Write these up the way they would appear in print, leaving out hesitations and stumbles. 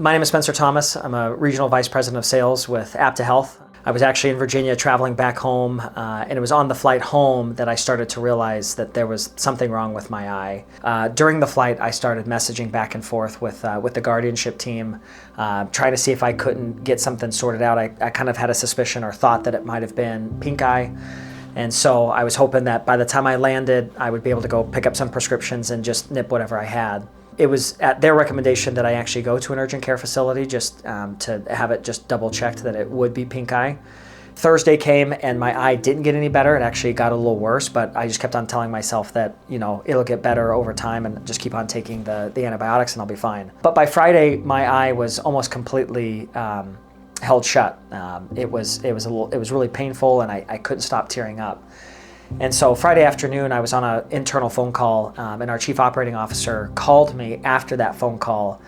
My name is Spencer Thomas. I'm a Regional Vice President of Sales with Apta Health. I was actually in Virginia traveling back home, and it was on the flight home that I started to realize that there was something wrong with my eye. During the flight, I started messaging back and forth with the Guardianship team, trying to see if I couldn't get something sorted out. I kind of had a suspicion or thought that it might have been pink eye. And so I was hoping that by the time I landed, I would be able to go pick up some prescriptions and just nip whatever I had. It was at their recommendation that I actually go to an urgent care facility just to have it just double checked that it would be pink eye. Thursday came and my eye didn't get any better. It actually got a little worse, but I just kept on telling myself that, it'll get better over time and just keep on taking the antibiotics and I'll be fine. But by Friday, my eye was almost completely held shut. It was really painful and I couldn't stop tearing up. And so Friday afternoon, I was on an internal phone call, and our chief operating officer called me after that phone call,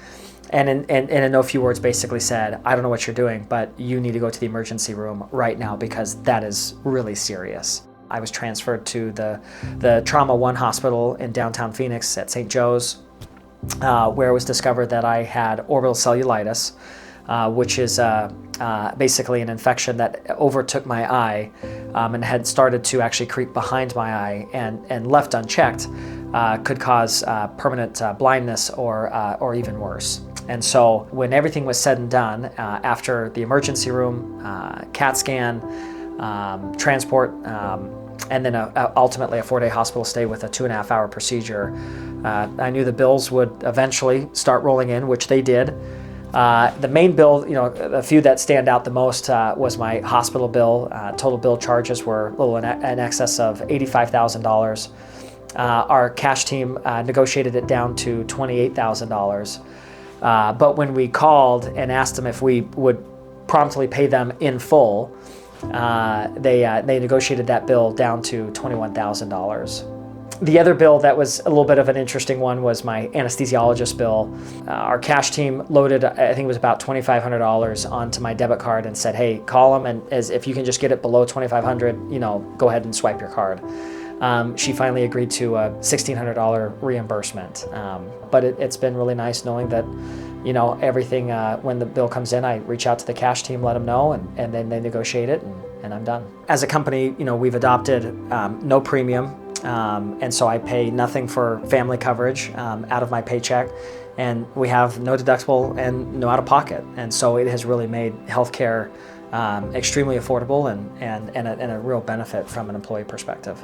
and in no few words basically said, "I don't know what you're doing, but you need to go to the emergency room right now because that is really serious." I was transferred to the Trauma 1 hospital in downtown Phoenix at St. Joe's, where it was discovered that I had orbital cellulitis, which is basically an infection that overtook my eye and had started to actually creep behind my eye and left unchecked could cause permanent blindness or even worse. And so when everything was said and done, after the emergency room, CAT scan, transport, and then ultimately a 4-day hospital stay with a 2.5-hour procedure, I knew the bills would eventually start rolling in, which they did. The main bill, a few that stand out the most was my hospital bill. Total bill charges were a little in excess of $85,000. Our cash team negotiated it down to $28,000. But when we called and asked them if we would promptly pay them in full, they negotiated that bill down to $21,000. The other bill that was a little bit of an interesting one was my anesthesiologist bill. Our cash team loaded, I think it was about $2,500 onto my debit card and said, "Hey, call them, and if you can just get it below $2,500, go ahead and swipe your card." She finally agreed to a $1,600 reimbursement. But it's been really nice knowing that, everything, when the bill comes in, I reach out to the cash team, let them know, and then they negotiate it, and I'm done. As a company, we've adopted no premium. And so I pay nothing for family coverage out of my paycheck, and we have no deductible and no out-of-pocket. And so it has really made healthcare extremely affordable and a real benefit from an employee perspective.